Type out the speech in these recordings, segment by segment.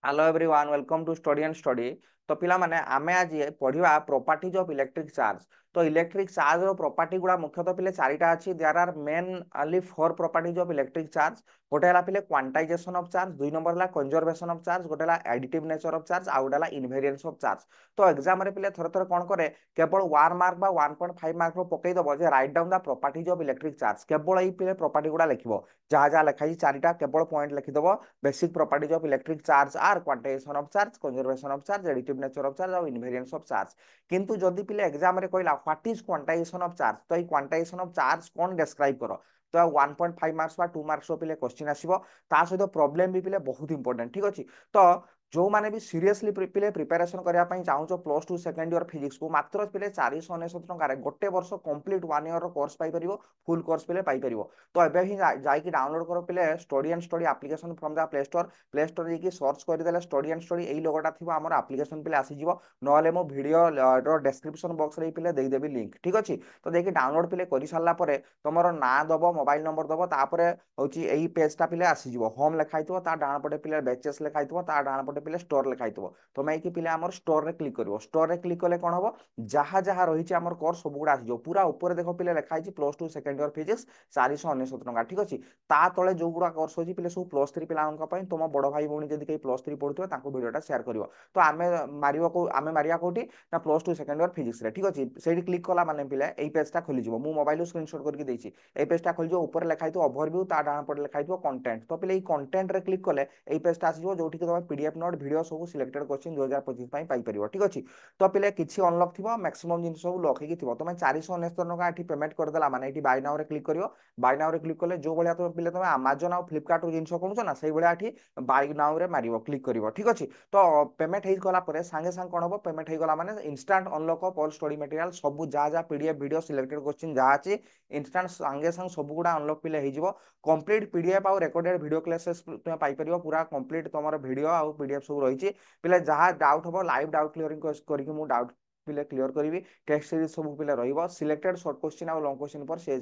Hello everyone, welcome to study and study. तो पिला माने आमे आज पढ़िबा प्रॉपर्टीज ऑफ इलेक्ट्रिक चार्ज। तो इलेक्ट्रिक चार्ज रो प्रॉपर्टी गुडा मुख्यतः पिले चारिटा अछि। There are main only four properties of electric charge. गोटे हला पिले क्वांटाइजेशन ऑफ चार्ज, दुई नंबर हला कंजर्वेशन ऑफ चार्ज, गोटे हला एडिटिव नेचर ऑफ चार्ज, आ गोटे हला इनवेरिएंस ऑफ चार्ज। तो एग्जाम रे पिले थोर थोर कोन करे, केवल 1 मार्क बा 1.5 मार्क रो पकई दबो जे write down the properties of electric charge. केवल एई पिले प्रॉपर्टी गुडा लिखिबो, जहा जहा लिखाई चारिटा केवल पॉइंट लिखि दबो। Basic properties of electric charge are quantisation of charge, conservation of charge, additive nature of charge और इनवेरिएंस ऑफ चार्ज। किंतु जदि पिले एग्जाम रे कहला what is quantisation of charge, तो ई क्वांटाइजेशन ऑफ चार्ज कोन डिस्क्राइब करो। तो 1.5 मार्क्स बा 2 मार्क्स पिले क्वेश्चन आसीबो। ता सहित प्रॉब्लम भी पिले बहुत इंपोर्टेंट, ठीक अछि। तो जो माने भी सीरियसली पिले प्रिपरेशन करिया पई चाहूचो प्लस 2 सेकंड ईयर फिजिक्स को मात्र पिले 499 टंका रे गोटे वर्ष कंप्लीट 1 ईयर रो कोर्स पाई परिबो। फुल कोर्स पिले पाई परिबो। तो एबे ही जाई कि डाउनलोड करो पिले study and study application from the play store की सर्च करदेले स्टडी एंड स्टडी यही लोगोटा थी आम आप्लिकेसन पे आसीज। ना मो भिडियो डिस्क्रिप्शन बॉक्स रे पिले देदेवि लिंक, ठीक अच्छे। तो देखिए डाउनलोड पिले कर सारा तुम ना दब मोबाइल नंबर दब तापर हूँ यही पेजटा पिले आसीज। होम लिखाई डाण पटे पिले बेचेस लिखाई डाण पटे पिले स्टोर लिखाई तुम ये पिले आम स्टोर रे क्लिक कर। स्टोर रे क्लिक कले कौन हम जहाँ जहाँ रही आम कोर्स सब गुड़ा आसीज। पूरा ऊपर देख पिले लिखाई प्लस 2 सेकंड ईयर फिजिक्स 499 टंका, ठीक अच्छे। ता तले जो गुड़ा कोर्स होची पिले सब प्लस 3 पिला तुम बड़ भाई भौणी जदि कहीं प्लस 3 पढ़ुवे भिडियोटा शेयर कर। तो आम मारिया कौटी ना प्लस 2 सेकंड ईयर फिजिक्स रे, ठीक अच्छे। से क्लिक कला माने पिले यही पेजटा खोल मो मोबाइल स्क्रीनशॉट करके देछि। ए पेजटा खोल ऊपर लिखाई ओवरव्यू ता डाण पटे लिखाई कंटेंट। तो पिले कंटेंट रे क्लिक कले यही पेजटा आसीजो जोठी तुम पीडीएफ नोट वीडियो सब सिलेक्टेड क्वेश्चन 2025 पाई परिबो, ठीक अच्छे। तो पिले किछि अनलॉक थिबो, मैक्सिमम जिन सब लॉक हेकी थिबो। तुम 499 टंका एठी पेमेंट कर देला माने एठी बाय नाउ रे क्लिक करियो। बाय नाउ रे क्लिक कले जो भलिया तुम पिले तुम Amazon आ फ्लिपकार्ट रो जिंस कोनछो ना सेही भलिया एठी बाय नाउ रे मारिबो, क्लिक करिवो, ठीक अच्छे। तो पेमेंट हो गला पर सांगे सांग कौन हम पेमेंट हो गला माने instant unlock of all study material सब जहाँ जहाँ पीडीएफ वीडियो सिलेक्टेड क्वेश्चन जहाँ अच्छी इंस्टांट सांगे सांग सब गुड़ा अनलॉक पिले हो। कंप्लीट पीडीएफ आउ रेकॉर्डेड वीडियो क्लासेस तुम पाई परिबो। पूरा कंप्लीट तुम वीडियो आउ पीडीएफ सब रही पिले जहाँ डाउट हम लाइव डाउट क्लियरिंग करके मु डाउट पिले क्लियर करी। टेस्ट सीरीज सब पिले रहिबो। सिलेक्टेड शॉर्ट क्वेश्चन और लॉन्ग क्वेश्चन पर से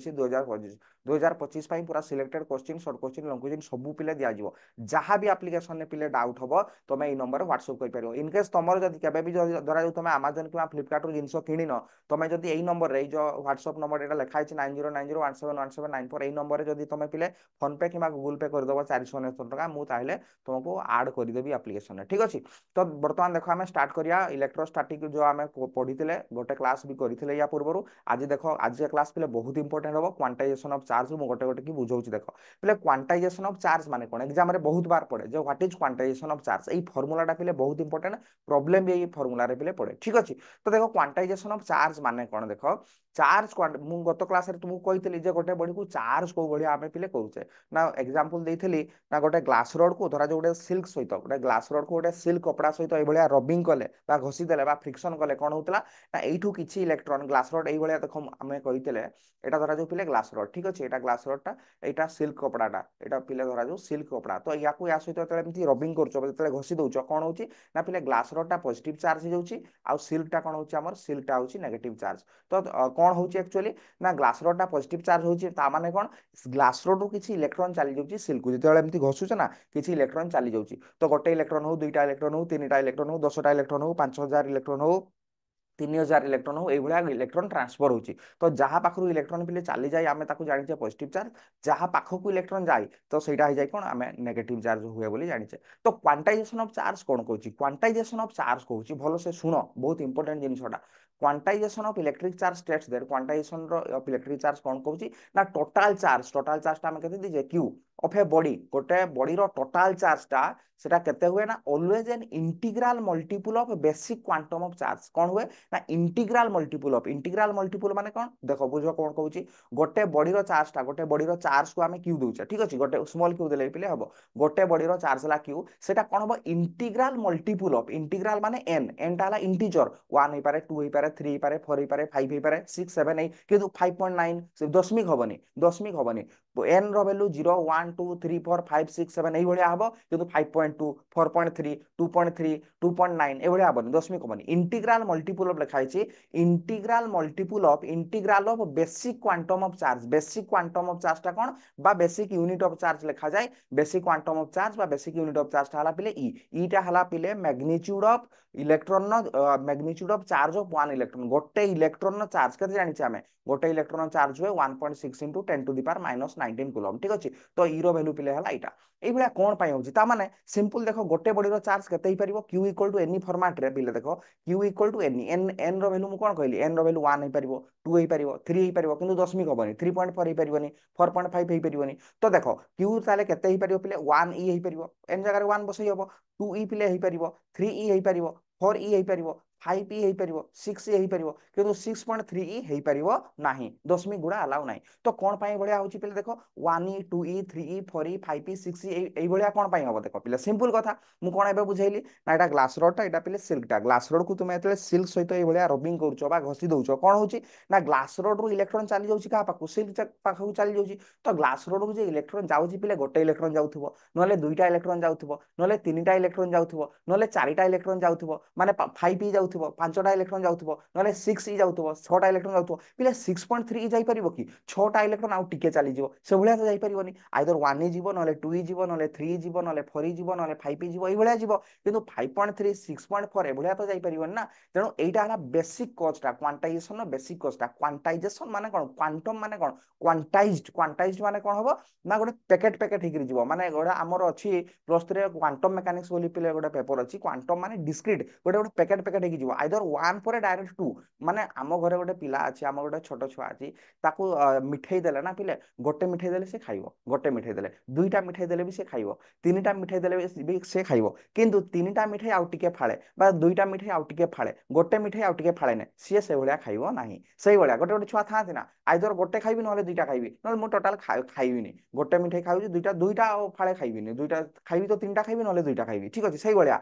2025 पूरा selected question short question long question सब पिले दिया जिवो। जहाँ भी एप्लीकेशन पिले डाउट हम तुम ये नंबर व्हाट्सएप कर पारो। इनकेस तुम जब केबे धरा तुम Amazon कि फ्लिपकार्ट रो जिंस किन तुम जब यही नंबर रे जो व्हाट्सएप नंबर एटा लिखाई 9090171794 यही नंबर जब तुम पिले फोन पे कि गूगल पे करदेव 499 टंका मुझे तुमको आड करदेवी एप्लीकेशन, ठीक अच्छे। तो बर्तमान देख आम स्टार्ट करिया इलेक्ट्रोस्टैटिक जो आम पढ़ी गोटे क्लास भी करते या पूर्व। आज देख आज क्लास पे बहुत इंपोर्टेंट हम क्वांटाइजेशन ऑफ चार्ज गोटे गोटे की बुझाऊँ। देख पे क्वांटाइजेशन ऑफ चार्ज माने कौन एग्जाम रे बहुत बार पड़े जो what is quantisation of charge. यही फर्मुलाटा पे बहुत इंपोर्टेंट, प्रॉब्लम भी यही फर्मुला पे पड़े, ठीक अच्छे। तो देखो क्वांटाइजेशन ऑफ चार्ज माने कौन देख चार्ज मु गत क्लास रे तुमको कही गोटे बॉडी को चार्ज कौ भाया आम पे करुचे ना एग्जांपल देइथली ना गोटे ग्लास रोड को धरा जो गोटे सिल्क सहित गोटे ग्लास रोड को गोटे सिल्क कपड़ा सहित ये रबिंग कले घोषी देले फ्रिक्शन कले कौन होता ना यू किसी इलेक्ट्रॉन ग्लास रोड ये देख आम कही यहाँ धरा जो पिले ग्लास रोड, ठीक अच्छे। यहाँ ग्लास रोडटा यहाँ सिल्क कपड़ाटा यहाँ पिले धरा जो सिल्क कपड़ा। तो या सहित रबिंग कर घोषी दौच कौन हो ना पिले ग्लास रोडटा पॉजिटिव चार्ज हो आउ सिल्कटा कौन होमर सिल्कटा हूँ नेगेटिव चार्ज। तो कौन हो एक्चुअली ना ग्लास रोडटा पॉजिटिव चार्ज होता माने कौन ग्लास रोड रू किसी इलेक्ट्रॉन चली जाऊँगी सिल्क को जो एमती घसुचे ना किसी इलेक्ट्रॉन चली जाऊँगी। तो गोटे इलेक्ट्रॉन हो दुईटा इलेक्ट्रॉन हो 3टा इलेक्ट्रॉन हो 10टा इलेक्ट्रॉन हो 5000 इलेक्ट्रॉन हो 3000 इलेक्ट्रॉन हो ये इलेक्ट्रॉन ट्रांसफर होची। तो जहाँ पाखु इलेक्ट्रॉन पिले चली जाए आम जाने पॉजिटिव चार्ज, जहाँ पाखक इलेक्ट्रॉन जाए तो सहीटा हो जाए कौन आम नेगेटिव चार्ज हुए बोली जाने। तो क्वांटाइजेशन ऑफ चार्ज कौन कहूँ, क्वांटाइजेशन ऑफ चार्ज कहूँ भल से शुण बहुत इंपोर्टेंट जिनसटा। Quantisation of electric charge states that quantisation of electric charge कौन कहूँ ना टोटाल चार्ज आम कहते दीजिए क्यू ऑफ ए बॉडी गोटे बॉडी रो टोटाल चार्जटा सेटा केते हुए ना always an integral multiple of basic quantum of charge कौन हुए ना इंटीग्रल मल्टीपल माने कौन देख बुझ कौन कहूँ गोटे बॉडी रो चार्जटा गोटे बॉडी रो चार्ज को आम क्यू दूचे, ठीक अच्छे। गोटे स्मॉल क्यू देले पिले हम गोटे बॉडी रो चार्ज है क्यू सेटा कौन हम इंटीग्रल मल्टीपल ऑफ इंटीग्रल माने एन टा इंटीजर 1 हो पारे 2 हो पारे 3 हो पारे 4 हो पारे 5 हो पारे 6 7 8 किंतु 5.9 दशमिक हबनी एन रो वैल्यू 0 1 2 3 4 5 6 7 এই ভলিয়া হবো কিন্তু 5.2 4.3 2.3 2.9 এই ভলিয়া হবনি দশমিক হবনি ইন্টিগ্রাল মল্টিপুল অফ লেখা হইছি integral of basic quantum of charge basic quantum of চার্জটা কোন বা বেসিক ইউনিট অফ চার্জ লেখা যায় বেসিক কোয়ান্টাম অফ চার্জ বা বেসিক ইউনিট অফ চার্জটা হলা পিলে ইটা হলা পিলে magnitude of electron magnitude of charge of 1 electron গোটে ইলেক্ট্রন চার্জ কেতে জানিছে আমি গোটে ইলেক্ট্রন চার্জ हुए 1.6 into 10 to the power minus 19 coulomb ঠিক আছে তো ই র ভ্যালু পিলে হলা এইটা এইভাবে কোন পাই হচ্ছে তা মানে সিম্পল দেখো গোটে বডির চার্জ কেতে হই পারিবো q equal to any format রে পিলে দেখো q equal to any n র ভ্যালু মু কোন কইলি n র ভ্যালু 1 হই পারিবো 2 হই পারিবো 3 হই পারিবো কিন্তু দশমিক হবনি 3.4 হই পারিবনি 4.5 হই পারিবনি তো দেখো q তাহলে কেতে হই পারিবো পিলে 1 e হই পারিবো n জায়গায় 1 বসাই হবো 2 e পিলে হই পারিবো 3 e হই পারিবো 4 e হই পারিবো 5 e ହେଇପାରିବ 6 e ହେଇପାରିବ କିନ୍ତୁ 6.3 e ହେଇପାରିବ ନାହିଁ ଦଶମିକ ଗୁଡା ଆଲାଉ ନାହିଁ ତ କଣ ପାଇଁ ଭଳିଆ ହଉଛି ପିଲେ ଦେଖ 1 e 2 e 3 e 4 e 5 e 6 e ଏଇ ଭଳିଆ କଣ ପାଇଁ ହବ ଦେଖ ପିଲେ ସିମ୍ପଲ କଥା ମୁଁ କଣ ଏବେ ବୁଝେଇଲି ନା ଏଟା ଗ୍ଲାସ ରଡଟା ଏଟା ପିଲେ ସିଲ୍କଟା ଗ୍ଲାସ ରଡ କୁ ତୁମେ ଯେତେବେଳେ ସିଲ୍କ ସହିତ ଏଇ ଭଳିଆ ରବିଂ କରୁଛ ବା ଘଷି ଦଉଛ କଣ ହଉଛି ନା ଗ୍ଲାସ ରଡ ରୁ ଇଲେକ୍ଟ୍ରନ ଚାଲି ଯାଉଛି କାହା ପାଖକୁ ସିଲ୍କ ପାଖକୁ ଚାଲି ଯାଉଛି ତ ଗ୍ଲାସ ରଡ କୁ ଯେ ଇଲେକ୍ଟ୍ରନ ଯାଉଛି ପିଲେ ଗୋଟେ ଇଲେକ୍ଟ୍ରନ ଯାଉଥିବ ନହେଲେ ଦୁଇଟା ଇଲେକ୍ଟ୍ରନ ଯାଉଥିବ ନହେଲେ ତିନିଟା ଇଲେକ୍ଟ୍ରନ ଯାଉଥିବ ନହେଲେ ଚାରିଟା ଇଲେକ୍ଟ୍ରନ ଯାଉଥିବ ମାନେ 5 e ଯାଉଥିବ ପାଞ୍ଚଟା ଇଲେକ୍ଟ୍ରନ ଯାଉଥିବ ନହେଲେ 6 e ଯାଉଥିବ ଛଅଟା ଇଲେକ୍ଟ୍ରନ ଯାଉଥିବ ପିଲେ 6.3 e ଯାଇପାରିବ କି ଛଅଟା ଇଲେକ୍ଟ୍ରନ ଆଉ ଟିକେ ଚାଲିଯିବ ସେଭଳିଆ ତ ଯାଇପାରିବନି ଆଇଦର 1 e ଯିବ ନହେଲେ 2 e ଯିବ ନହେଲେ 3 e ଯିବ ନହେଲେ 4 e ଯିବ ନହେଲେ 5 e ଯିବ ଏଇଭଳିଆ ଯିବ କିନ୍ତୁ 5.3 6.4 ଏଭଳିଆ ତ ଯାଇପାରିବନି ନା ତେଣୁ ଏଇଟା ହେଲା ବେସିକ କଜଟା କ୍ୱାଣ୍ଟାଇଜେସନ ବେସିକ କଜଟା କ୍ୱାଣ୍ଟାଇଜେସନ ମାନେ କଣ କ୍ୱାଣ୍ଟମ ମାନେ କଣ କ୍ୱାଣ୍ଟାଇଜ୍ଡ ମାନେ କଣ ହବ ନା ଗୋଟେ ପ୍ୟାକେଟ ହେଇକି ଯିବ ମାନେ ଗୋଟେ ଆମର ଅଛି ପ୍ଲସ୍ 3 ରେ କ୍ୱାଣ୍ଟମ ମେକାନିକ୍ସ ବୋଲି ପିଲେ ଗୋଟେ ପେପର ଅଛି କ୍ୱାଣ୍ଟମ ମାନେ ଡିସ୍କ୍ରିଟ ଗୋଟେ ଗୋଟେ ପ୍ୟାକେଟ ହେଇକି ଯିବ ଆଇଦର 1 ପରେ ଡାଇରେକ୍ଟ 2 ମାନେ ଆମ ଘରେ ଗୋଟେ ପିଲା ଅଛି ଆମ ଗୋଟେ ଛୋଟ ଛୁଆ ଅଛି ତାକୁ ମିଠେଇ ଦେଲେ ନା ପିଲେ ଗୋଟେ ମିଠେଇ ଦେଲେ ସେ ଖାଇବ ଗୋଟେ ମିଠେଇ ଦେଲେ ଦୁଇଟା ମିଠେଇ ଦେଲେ ବି ସେ ଖାଇବ ତିନିଟା ମିଠେଇ ଦେଲେ ବି ସେ ଖାଇବ କିନ୍ତୁ ତିନିଟା ମିଠେଇ ଆଉ ଟିକେ ଫାଳେ ବା ଦୁଇଟା ମିଠେଇ ଆଉ ଟିକେ ଫାଳେ ଗୋଟେ ମିଠେଇ ଆଉ ଟିକେ ଫାଳେ ନାହିଁ ସିଏ ସେଇଭଳିଆ ଖାଇବ ନାହିଁ ସେଇଭଳିଆ ଗୋଟେ ଗୋଟେ ଛୁଆ ଥାଆନ୍ତି ନା ଆଇଦର ଗୋଟେ ଖାଇବି ନହେଲେ ଦୁଇଟା ଖାଇବି ନହେଲେ ମୁଁ ଟୋଟାଲ ଖାଇବିନି ଗୋଟେ ମିଠେଇ ଖାଉଛି ଦୁଇଟା ଆଉ ଫାଳେ ଖାଇବିନି ଦୁଇଟା ଖାଇବି ତ ତିନିଟା ଖାଇବି ନହେଲେ ଦୁଇଟା ଖାଇବି ଠିକ ଅଛି ସେଇଭଳିଆ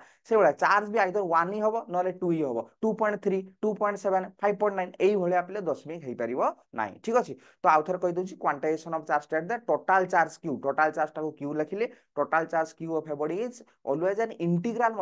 ଚାର୍ଜ ବି ଆଇଦର 1 ହି ହବ ନହେଲେ 2 ହି ହବ 2.3 2.7 5.9 এইভଳିଆ ପିଲେ ଦଶମିକ ହେଇପାରିବ ନାହିଁ ଠିକ ଅଛି ତ ଆଉ ଥରେ କହିଦଉଛି quantisation of charge that the total charge q total charge टाको q लिखिले total charge q of a body is always an integral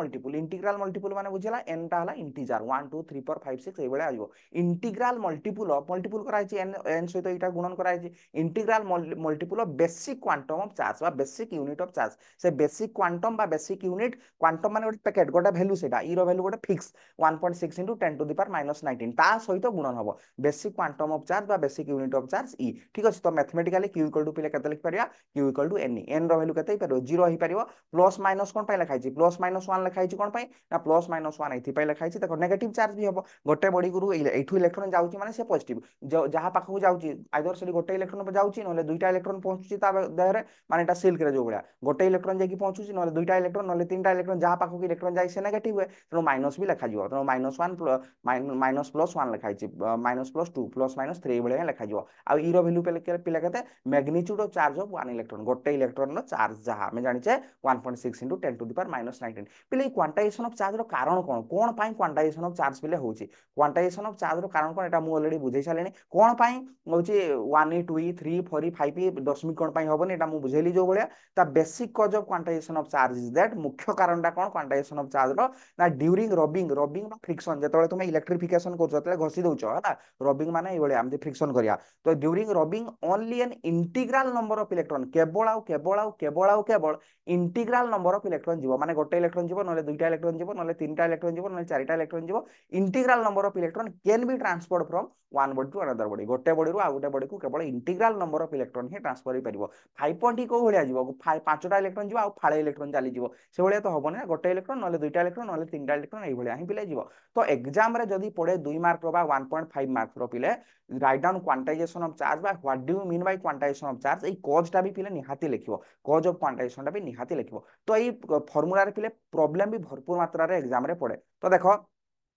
multiple माने बुझिला n टा हला इंटीजर 1 2 3 4 5 6 এইভଳିଆ आइबो इंटीग्रल मल्टीपल ऑफ मल्टीपल कराइछि n सहित एटा गुणन कराइछि integral multiple of basic quantum of charge बा बेसिक यूनिट ऑफ चार्ज से बेसिक क्वांटम बा बेसिक यूनिट क्वांटम माने गोटे पैकेट गोटे वैल्यू सेटा e रो वैल्यू गोटे fix 1.6 into 10 to the power minus 19 ता सहित गुणन हबो बेसिक क्वांटम ऑफ चार्ज बा basic unit of charge e ठीक अछि तो मैथमेटिकली q इक्वल टू पिले केते लिख परिया q equal to n n रो वैल्यू केते ही परियो 0 ही परियो प्लस माइनस कोन पय लिखाइ छि प्लस माइनस 1 लिखाइ छि कोन पय ना प्लस माइनस 1 एथि पय लिखाइ छि देखो नेगेटिव चार्ज भी हबो गोटे बॉडी गुरु एठु इलेक्ट्रॉन जाउछि माने से पॉजिटिव जहा पाखु जाउछि आइदर से गोटे इलेक्ट्रॉन जाउछि नले दुईटा इलेक्ट्रॉन पहुंचुछि ता देहरे माने एटा सिल्क रे जो भलिया गोटे इलेक्ट्रॉन जेकी पहुंचुछि नले दुईटा इलेक्ट्रॉन नले तीनटा इलेक्ट्रॉन जहा पाखु की इलेक्ट्रॉन जाय से नेगेटिव हुए तेणु माइनस भी लिखा जिवो तेणु माइनस प्लस 1 लिखाइ छि माइनस प्लस 2 प्लस माइनस 3 भलिया लिखा जिवो आ ई रो वैल्यू पिला केते magnitude of charge of 1 electron गोटे इलेक्ट्रॉन रो चार्ज जहा हमें जानि छे 1.6 into 10 to the power minus 19 पिले क्वांटाइजेशन ऑफ चार्ज रो कारण कोन पई क्वांटाइजेशन ऑफ चार्ज पिले होउछि क्वांटाइजेशन ऑफ चार्ज रो कारण कोन एटा मु ऑलरेडी बुझै सालेनी कोन पई होउछि 1 2 3 4 5 दशमिक कोन पई होबनी एटा मु बुझैली जो भलिया ता basic cause of quantization of charge is that मुख्य कारणटा कोन क्वांटाइजेशन ऑफ चार्ज रो ना ड्यूरिंग रबिंग बा फ्रिक्शन जेतବେଳେ तुमे इलेक्ट्रिफिकेशन करछो तले घसी दउछो हला रबिंग माने एई भलिया हमते फ्रिक्शन करिया तो during rubbing only an integral number of electron केवल इंटीग्रल नंबर ऑफ इलेक्ट्रॉन जीवो माने गोटे इलेक्ट्रॉन जीवो नले दुईटा इलेक्ट्रॉन जीवो नले तीनटा इलेक्ट्रॉन जीवो नले चारिटा इलेक्ट्रॉन जीवो integral number of electron can be transferred from one body to another body गोटे बॉडी रु आ गोटे बॉडी को केवल इंटीग्रल नंबर ऑफ इलेक्ट्रॉन ही ट्रांसफर हो परिबो 5.0 को भलिया जीवो पांचटा इलेक्ट्रॉन जीवो आ फाळे इलेक्ट्रॉन चली जीवो से भलिया तो हबो ना गोटे इलेक्ट्रॉन नले दुईटा इलेक्ट्रॉन नले तीनटा इलेक्ट्रॉन एई भलिया ही पिले जीवो तो एग्जाम रे जदी पड़े 2 मार्क बा 1.5 मार्क रो पिले write down quantisation of charge बा what do you mean by quantisation of charge एई कॉज टा भी पिले निहाती लिखिबो कॉज ऑफ क्वांटाइजेशन टा भी निहाती लिखिबो तो एई फार्मूला रे पिले प्रॉब्लम भी भरपूर मात्रा रे एग्जाम रे पड़े तो देखो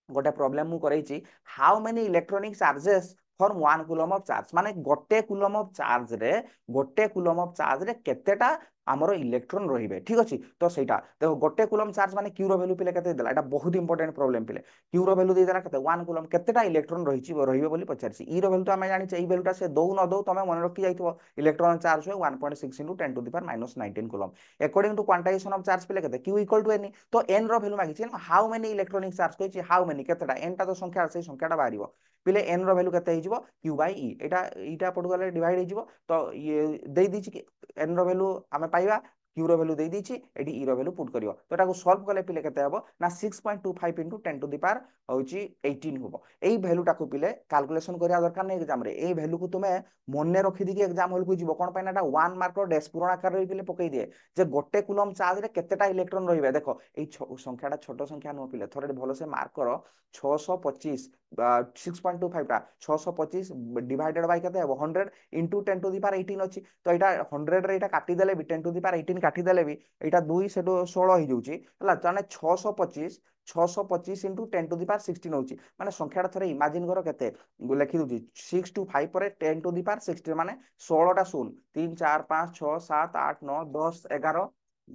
गोटे प्रॉब्लम मु करैछि how many electronic charges for 1 coulomb of charge माने गोटे कूलम ऑफ चार्ज रे केतेटा आमर इलेक्ट्रॉन रहिबे ठीक अछि तो सेटा देखो गोटे कूलम चार्ज माने क्यू रो वैल्यू पिले केते देला एटा बहुत इंपोर्टेंट प्रॉब्लम पिले क्यू रो वैल्यू दे देला केते 1 कूलम केतेटा इलेक्ट्रॉन रहिबे बोली पचारसी ई रो वैल्यू तो हमें जानि छै ई वैल्यूटा से दो न दो तमे मन रखि जाइतो इलेक्ट्रॉन चार्ज हुए 1.6 into 10 to the power minus 19 coulomb according to quantization of charge पिले केते q इक्वल टू n तो n रो वैल्यू मागि छै हाउ मेनी इलेक्ट्रॉनिक चार्ज कहै छै हाउ मेनी केतेटा n टा तो संख्या से संख्याटा बाहरिबो पिले n रो वैल्यू केते हिजबो q by e Etah per गले डिवाइड हिजबो तो ये दे दी कि n रो वैल्यू हमें पाइबा क्यू रो वैल्यू दे दी एटी ई रो वैल्यू पुट करियो तो एटा को सॉल्व कले पिले केते हबो ना 6.25 into 10 to the power होची 18 होबो एई वैल्यूटा को पिले कैलकुलेशन करिया दरकार नै एग्जाम रे एई वैल्यू को तुमे मने रखि दी कि एग्जाम हॉल को जीवो कोन पे नाटा 1 मार्क रो डैश पूर्ण आकार रे पिले पकई दिए जे गोटे कूलम चार्ज रे केतेटा इलेक्ट्रॉन रहिबे देखो एई संख्याटा छोटो संख्या न पिले थोड़े भलो से मार्क करो 625 6.25 टा 625 डिवाइडेड बाय केते हबो 100 into 10 to the power 18 अछि तो एटा 100 रे एटा काटी देले भी 10 to the power 18 काटी देले भी एटा 2 से 16 हि जाउची हला ताने 625 into 10 to the power 16 होची माने संख्याटा थरे इमेजिन करो केते लिखि दूची 6 to 5 पर 10 to the power 16 माने 16 टा शून्य 3 4 5 6 7 8 9 10 11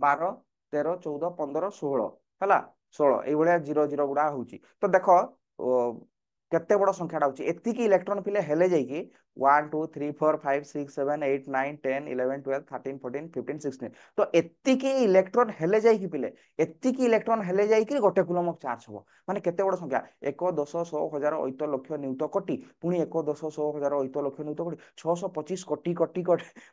12 13 14 15 16 हला 16 एई भलिया 00 गुडा होची तो देखो केते बड़ संख्याटा होची एतिकी इलेक्ट्रॉन पिले हेले जाई कि 1 2 3 4 5 6 7 8 9 10 11 12 13 14 15 16 तो एतिकी इलेक्ट्रॉन हेले जाई कि पिले एतिकी इलेक्ट्रॉन हेले जाई कि गोटे कूलम ऑफ चार्ज हो माने केते बड़ संख्या 1 10 100 1000 8 लक्ष न्यूटन कोटि पुनी 1 10 100 1000 8 लक्ष न्यूटन कोटि 625 कोटि कोटि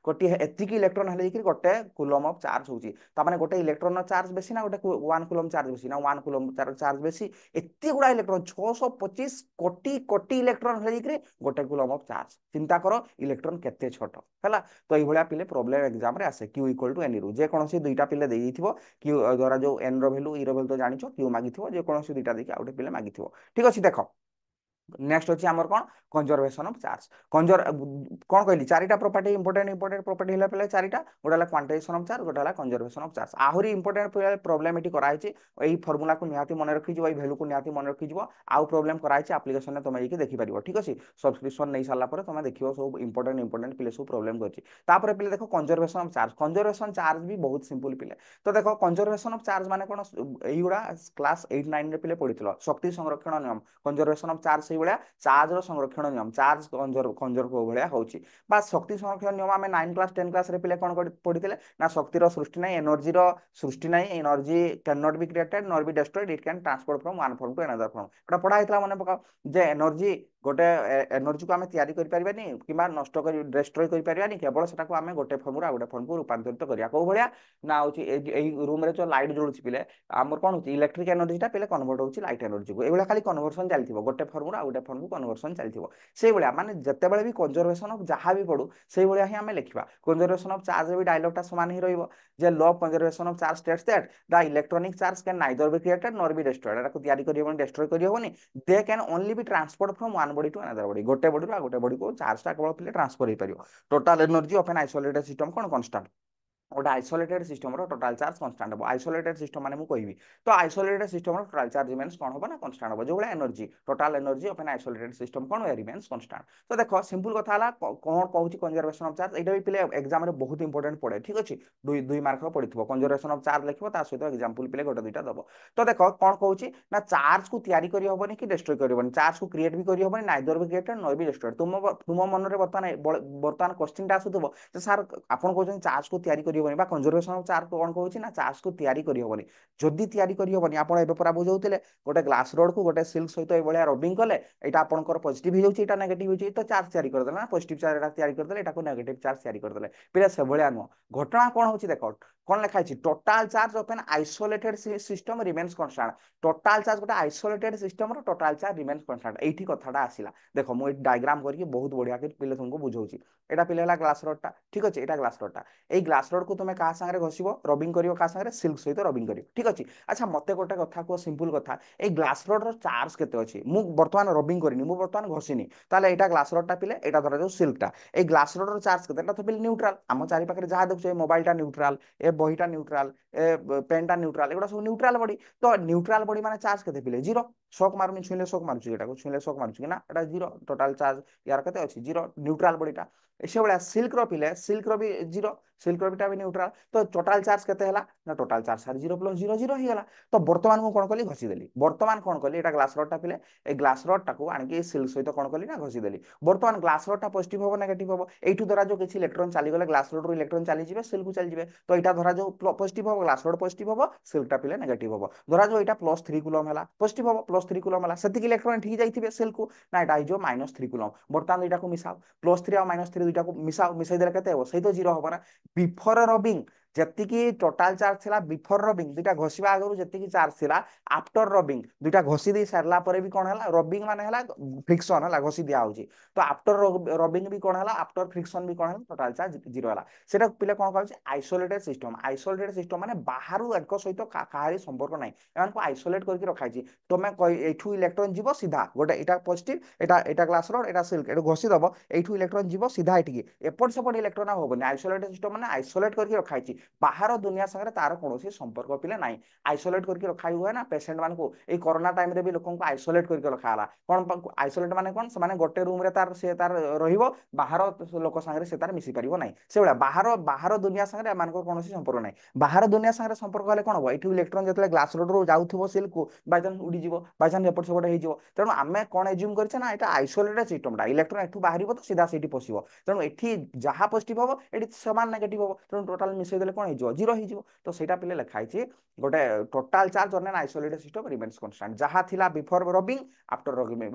कोटि एतिकी इलेक्ट्रॉन हेले जाई कि गोटे कूलम ऑफ चार्ज होची ता माने गोटे इलेक्ट्रॉन चार्ज बेसी ना गोटे 1 कूलम चार्ज बेसी ना 1 कूलम चार्ज बेसी एति गुडा इलेक्ट्रॉन 625 कोटि कोटि इलेक्ट्रॉन हेले जाई कि गोटे कूलम ऑफ चार्ज चिंता करो इलेक्ट्रॉन केते छोट हैला तो एई भलिया पिले प्रॉब्लम एग्जाम रे आसे q इक्वल टू n रू जे कोनोसी दुईटा पिले देई दिथिबो q द्वारा जो n रो वैल्यू e रो वैल्यू तो जानिछो q मागिथिबो जे कोनोसी दुईटा देखि आउटे पिले मागिथिबो ठीक अछि देखो नेक्स्ट अछि हमर कोन कंजर्वेशन ऑफ चार्ज कोन कहली चारिटा प्रॉपर्टी इंपोर्टेंट प्रॉपर्टी हला पले चारिटा गोटा हला क्वांटाइजेशन ऑफ चार्ज गोटा हला कंजर्वेशन ऑफ चार्ज आहुरी इंपोर्टेंट प्रॉब्लम एटी कराइ छि एई फार्मूला को निहाती मन रखि जबो एई वैल्यू को निहाती मन रखि जबो आउ प्रॉब्लम कराइ छि एप्लीकेशन ने तमे देखि परिबो ठीक अछि सब्सक्रिप्शन नै साला पर तमे देखिबो सब इंपोर्टेंट पिले सब प्रॉब्लम करछि तापर पिले देखो कंजर्वेशन चार्ज भी बहुत सिंपल पिले तो देखो कंजर्वेशन ऑफ चार्ज माने कोन एई गुडा क्लास 8 9 रे पिले पढितलो शक्ति संरक्षण नियम कंजर्वेशन ऑफ चार्ज भलिया चार्ज रो संरक्षण नियम चार्ज कंजर्व भलिया होची बा शक्ति संरक्षण नियम आमे 9 क्लास 10 क्लास रे पिले कोन पढितले ना शक्ति रो सृष्टि नै एनर्जी रो सृष्टि नै energy can not be created nor be destroyed it can transport from one form to another form एटा पढा हितला माने पका जे एनर्जी गोटे एनर्जी को आमे तयारी करि परिबानी किबा नष्ट करि डिस्ट्रॉय करि परिबानी केवल सेटा को आमे गोटे फॉर्म रा गोटे फॉर्म को रूपांतरित करिया को भलिया ना होची एई रूम रे जो लाइट जळुची पिले हमर कोन होची इलेक्ट्रिक एनर्जी टा पिले कन्वर्ट होची लाइट एनर्जी को एबेला खाली कन्वर्सन चलथिबो गोटे फॉर्म रा गोटे फॉर्म को कन्वर्सन चलथिबो सेई भलिया माने जत्ते बेले भी कंजर्वेशन ऑफ जहां भी पडू सेई भलिया ही हमें लिखिबा कंजर्वेशन ऑफ चार्ज भी डायलॉग टा समान ही रहइबो जे law of conservation of charge states that the electronic charge can neither be created nor be destroyed एटा को तयारी करियो बनी डिस्ट्रॉय करियो बनी they can only be transport from one body to another body गोटे बॉडी रो गोटे बॉडी को चार्ज टा केवल पिले ट्रांसफर हो परियो total energy of an isolated system कोन कांस्टेंट गोटे आइसोलेटेड सिस्टम रो टोटल चार्ज कांस्टेंट हो आइसोलेटेड सिस्टम माने मु कहिबी तो आइसोलेटेड सिस्टम रो टोटल चार्ज रिमेन्स कोन होबा ना कांस्टेंट हो जो बळे energy total energy of an isolated system कोन रिमेन्स कांस्टेंट तो देखो सिंपल कथा हला कोन कहूची कंजर्वेशन ऑफ चार्ज एटा भी पिले एग्जाम रे बहुत इंपोर्टेंट पड़े ठीक अछि दुई मार्क रो पड़िथबो कंजर्वेशन ऑफ चार्ज लिखबो ता सहित एग्जांपल पिले गोटे दुईटा दबो तो देखो कोन कहूची ना चार्ज को तयारी करी होबनी कि डिस्ट्रॉय करी होबनी चार्ज को क्रिएट भी करी होबनी neither be created nor be destroyed तुम मन रे बर्तमान क्वेश्चन टा आसुतबो जे सर आपन कहउछन चार्ज को तयारी करी होबनी बा कंजर्वेशन चार्ज कोन कहउछि ना चार्ज को तयारी करी होबनी जदी तयारी करी होबनी आपण एबे परा बुझौतिले गोटे ग्लास रॉड को गोटे सिल्क सहित ए बळिया रबिंग कले एटा आपनकर पॉजिटिव हो जाउछि एटा नेगेटिव हो जाउछि तो चार्ज तयारी कर देला ना पॉजिटिव चार्ज एटा तयारी कर देले एटा को नेगेटिव चार्ज तयारी कर देले पिले से बळिया न घटना कोन होछि देखो कोन लिखा अछि total charge of an isolated system remains constant total charge गोटे आइसोलेटेड सिस्टम रो टोटल चार्ज रिमेन्स कांस्टेंट एठी कथाटा आसिला देखो मु डायग्राम करके बहुत बढ़िया के पिले तुमको बुझौछि एटा पिले हला ग्लास रॉडटा ठीक अछि एटा ग्लास रॉडटा एई ग्लास रॉड को तुमे का संगे घसिबो रबिंग करियो का संगे सिल्क सहित रबिंग करियो ठीक अछि अच्छा मते गोटे कथा को सिंपल कथा एई ग्लास रॉड रो चार्ज केते अछि मु वर्तमान रबिंग करिनी मु वर्तमान घसिनी ताले एटा ग्लास रॉडटा पिले एटा धरा जो सिल्कटा एई ग्लास रॉड रो चार्ज केते एटा तो पिले न्यूट्रल हम चारि पाखरे जहा देखछे मोबाइल टा न्यूट्रल ए বহিটা ନ୍ୟୁଟ୍ରାଲ পেনটা ନ୍ୟୁଟ୍ରାଲ এগুলো সব ନ୍ୟୁଟ୍ରାଲ বডি তো ନ୍ୟୁଟ୍ରାଲ বডি মানে চার্জ কেতে পিলে জিরো শক মারুনি ছুঁলে শক মারুছি এটাকে ছুঁলে শক মারুছি না এটা জিরো টোটাল চার্জ ইয়ার কেতে ଅଛି জিরো ନ୍ୟୁଟ୍ରାଲ বডিটা সেভাবে সিল্কর পিলে সিল্কর বি জিরো সিল্কর বিটা বি ନ୍ୟୁଟ୍ରାଲ তো টোটাল চার্জ কেতে হেলা না টোটাল চার্জ সারি জিরো প্লস জিরো জিরো হয়ে গলা তো বর্তমান মু কোন কলি ঘষি দেলি বর্তমান কোন কলি এটা গ্লাস রডটা পিলে এই গ্লাস রডটাকে আনিকি সিল্ক সহিত কোন কলি না ঘষি দেলি বর্তমান গ্লাস রডটা পজিটিভ হবো নেগেটিভ হবো এইটু ধরা যাও কিছু ইলেকট্রন চালি গলে গ্লাস রড ইলেকট্রন চালি যাবে সিল্ক চালি যাবে তো এটা ধরা যাও পজিটিভ হবো গ্লাস রড পজিটিভ হবো সিল্কটা পিলে নেগেটিভ হবো ধরা যাও এটা +3 কুলম হেলা পজিটিভ হবো +3 কুলম হেলা সেতিকি ইলেকট্রন ঠিক যাইতিবে সিল্ক না এটা আইজো -3 কুলম বর্তমান দুইটাକୁ মিশাও +3 আর -3 দুইটাକୁ মিশাও মিশাই দেলে কেতে হবো সেই তো জিরো হবো না বিফোর রবিং যেতিকি টোটাল চার্জ ଥିଲା বিফোর রবিং দুইটা ঘষিবা আগରୁ যেতিকি চার্জ ଥିଲା আফটর রবিং দুইটা ঘষি দেই সারলা পরে भी কোন হেলা রবিং মানে হেলা ফ্রিকশন হেলা ঘষি দিয়া হଉଛି তো আফটর রবিং भी কোন হেলা আফটর ফ্রিকশন भी কোন হেলা টোটাল চার্জ জিরো হেলা সেটা পিলে কোন কହୁଛି আইসোলেটেড সিস্টম মানে বাহারু এক সহিত কাহারি সম্পর্ক নাই এমানকু আইসোলেট করিকি রখাইছি তুমি এইঠু ইলেকট্রন ଯିବ সিধা গোটে এটা পজিটিভ এটা গ্লাস রড এটা সিল্ক এটা ঘষি দব এইঠু ইলেকট্রন ଯିବ সিধা এটিকি এপট সেপট ইলেকট্রন হবনি আইসোলেটেড সিস্টম মানে আইসোলেট করিকি রখাইছি বাহার দুনিয়া সাথে তার কোনोसी সম্পর্ক পিলে নাই আইসোলেট করিকি রখাই हुए ना पेशेंट मानकु এই করোনা টাইম রে भी লোকन को আইসোলেট করিকি রখা হলা কোন আইসোলেট মানে কোন সে মানে গোটে রুম রে তার সে তার রহিবো বাহার লোক সাথে সে তার মিশি পারিবো নাই সেগুলা বাহার বাহার দুনিয়া সাথে এমানকৰ কোनोसी সম্পর্ক নাই বাহার দুনিয়া সাথে সম্পর্ক হলে কোন হবো এইঠু ইলেকট্রন যেতলে গ্লাস রড রু যাউথিবো সিল্ক বাই চান্স উড়ি ଯିବ বাই চান্স এপট সেপট হেই ଯିବ তেণু আমি কোন এজ্যুম কৰিছে না এটা আইসোলেটেড সিস্টমটা ইলেকট্রন এঠু বাহারিবো তো সিধা সেইটি পসিবো তেণু এঠি যাহা পজিটিভ হবো এটি সমান নেগেটিভ হবো তেণু টোটাল মিশাই দেলে কোন হেই জিরো হেই তো সেটা পিলে লেখা হয়েছে গোটে total charge on an isolated system remains constant যাহা থিলা বিফোর রবিং আফटर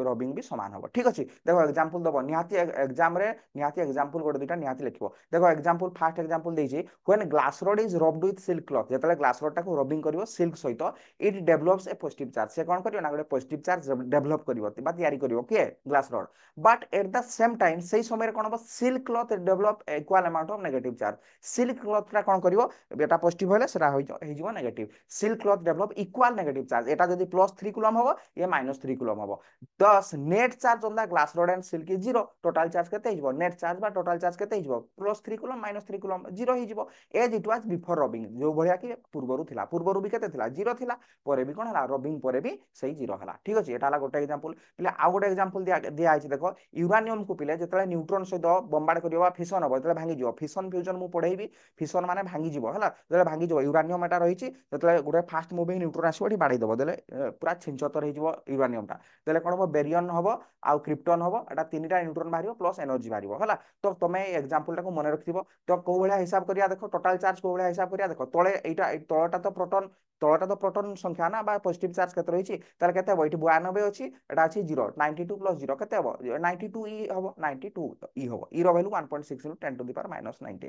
রবিং भी সমান হবো ঠিক আছে দেখো एग्जांपल দব নিহাতি एग्जाम রে নিহাতি एग्जांपल গোটে দুইটা নিহাতি লিখবো দেখো एग्जांपल ফার্স্ট एग्जांपल দেইছি when glass rod is rubbed with silk cloth যেতলে গ্লাস রডটাকে রবিং করিবো সিল্ক সহিত it develops a positive charge সে কোন করিবো না গোটে পজিটিভ চার্জ ডেভেলপ করিবো বা তৈয়ারি করিবো কে glass rod but at the same time সেই সময় কোন হবো silk cloth develop equal amount of negative charge silk ক্লথটা কোন করিবো এটা পজিটিভ হলে সেটা হই যাব negative silk cloth develop equal negative charge এটা যদি +3 কুলম হবো ये -3 কুলম হবো thus net charge on the glass rod and silk is zero total charge কেতে হইব নেট চার্জ বা টোটাল চার্জ কেতে হইব +3 কুলম -3 কুলম জিরো হইব as it was before rubbing जो ভলিয়া কি পূর্বরু থিলা পূর্বরু भी কেতে থিলা জিরো থিলা পরে भी কোন হলা রবিং পরে भी সেই জিরো হলা ঠিক আছে এটা হলা গোটে एग्जांपल পিলে আউ গোটে एग्जांपल দিয়া আইছে দেখো ইউরানিয়াম কু পিলে যেতলে নিউট্রন সহিত বম্বার্ড করিবা ফিশন হবো যেতলে ভাঙিଯିବ ফিশন ফিউজন মু পঢ়াইবি ফিশন মানে ভাঙিଯିବ হলা যেতলে ভাঙিଯିବ ইউরানিয়াম এটা রহিছি যেতলে গোটে ফাস্ট মুভিং নিউট্রন আসিব এটি বাড়াই দেবো দেলে পুরা ছিঞ্চতর হয়ে যাব ইউরানিয়ামটা দেলে কোন হবো বেরিয়ন হবো আউ ক্রিপ্টন হবো এটা তিনটা নিউট্রন বাহারিব প্লস এনর্জি বাহারিব হলা তো তুমি एग्जांपलটাକୁ মনে রাখিব তো কোউ ভলিয়া হিসাব করিয়া দেখো টোটাল চার্জ কোউ ভলিয়া হিসাব করিয়া দেখো তলে এইটা তলটা তো প্রোটন সংখ্যা না বা পজিটিভ চার্জ কেতে রয়েছে তাহলে কেতে হবো এটি 92 ଅଛି এটা আছে 0 92 + 0 কেতে হবো 92 ই হবো 92 ই হবো ই র ভ্যালু 1.6 * 10⁻−19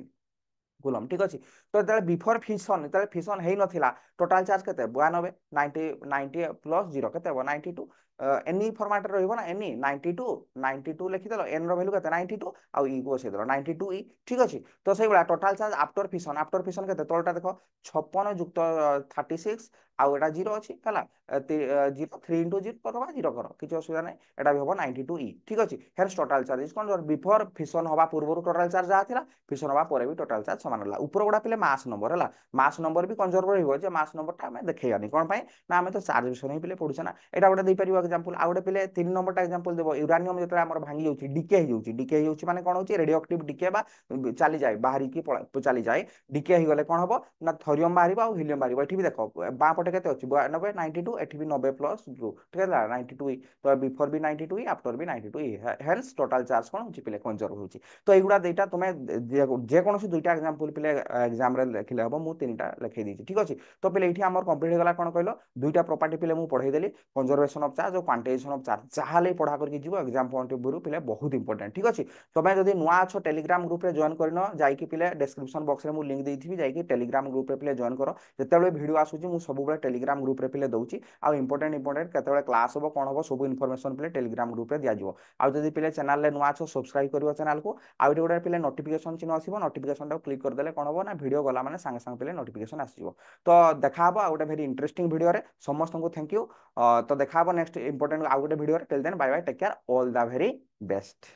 কুলম ঠিক আছে তো তাহলে বিফোর ফিশন তাহলে ফিশন হেই নথিলা টোটাল চার্জ কেতে 92 90 + 0 কেতে হবো 92 এনি ফরম্যাট রহিব না এনি 92 লিখিদেল এন র ভ্যালু কেতে 92 আউ ই কো বসাই দেল 92 ই ঠিক আছে তো সেইগুলা টোটাল চার্জ আফটর ফিশন কেতে তলটা দেখো 56 + 36 আউ এটা 0 আছে হলা 0 3 * 0 করবা 0 কর কিছু অসুবিধা নাই এটা भी হবো 92 ই ঠিক আছে হেন্স টোটাল চার্জ ইজ কোন বিফোর ফিশন হবা পূর্বরু টোটাল চার্জ যা থিলা ফিশন হবা পরে भी টোটাল চার্জ সমান হলা উপর গুড়া পিলে মাস নম্বর হলা মাস নম্বর भी কনজর্ভ রহিব যে মাস নম্বরটা আমি দেখাইবানি কোন পাই না আমি তো চার্জ বিষয় হি পিলে পড়ুছে না এটা গোটে দেই পারিব एग्जांपल आ गोटे पिले 3 नंबरटा एग्जांपल देबो यूरानियम जेतले हमर भांगी जाउची डीके हे जाउची माने कोन होची रेडियो एक्टिव डीके बा चली जाय बाहरी की चली जाय डीके हे गले कोन हबो ना थोरियम बाहरिबो आ हीलियम बाहरिबो एठी भी देखो बा पटे केते अछि 92 92 एठी भी 90 + 2 ठीक है 92 ई तो बिफोर भी 92 ई आफ्टर भी 92 ई हेंस टोटल चार्ज कोन होची पिले कन्जर्व होची तो एगुडा देटा तुमे जे कोनोसी दुईटा एग्जांपल पिले एग्जाम रे लिखले हबो मु तीनटा लिखै दिछि ठीक अछि तो पिले एठी हमर कंप्लीट गला कोन कहलो दुईटा प्रॉपर्टी पिले मु पढाई देली कंजर्वेशन ऑफ चार्ज और क्वांटाइजेशन ऑफ चार्ज जहाले पढ़ा करके जीव एग्जाम पॉइंट ऑफ व्यू पिले बहुत इंपोर्टेंट ठीक अछि तमे जदी नुआ अछो टेलीग्राम ग्रुप रे जॉइन करनो जाई कि पिले डिस्क्रिप्शन बॉक्स रे मु लिंक देइथिबि जाई कि टेलीग्राम ग्रुप रे पिले जॉइन करो जेतेबेले वीडियो आसुची मु सब बेले टेलीग्राम ग्रुप रे पिले दउची आ इंपोर्टेंट केतेबेले क्लास होबो कोन होबो सब इन्फॉर्मेशन पिले टेलीग्राम ग्रुप रे दिया जिवो आ जदी पिले चैनल ले नुआ अछो सब्सक्राइब करिवो चैनल को आ वीडियो गुडा पिले नोटिफिकेशन चिन्ह आसीबो नोटिफिकेशन टा क्लिक कर देले कोन होबो ना वीडियो गला माने संगे संगे पिले नोटिफिकेशन आसीबो तो देखा हबो आ गोटे वेरी इंटरेस्टिंग वीडियो रे समस्त को थैंक यू तो देखा हबो नेक्स्ट इंपोर्टेंट आ गोटे वीडियो रे till then bye bye take care all the very best.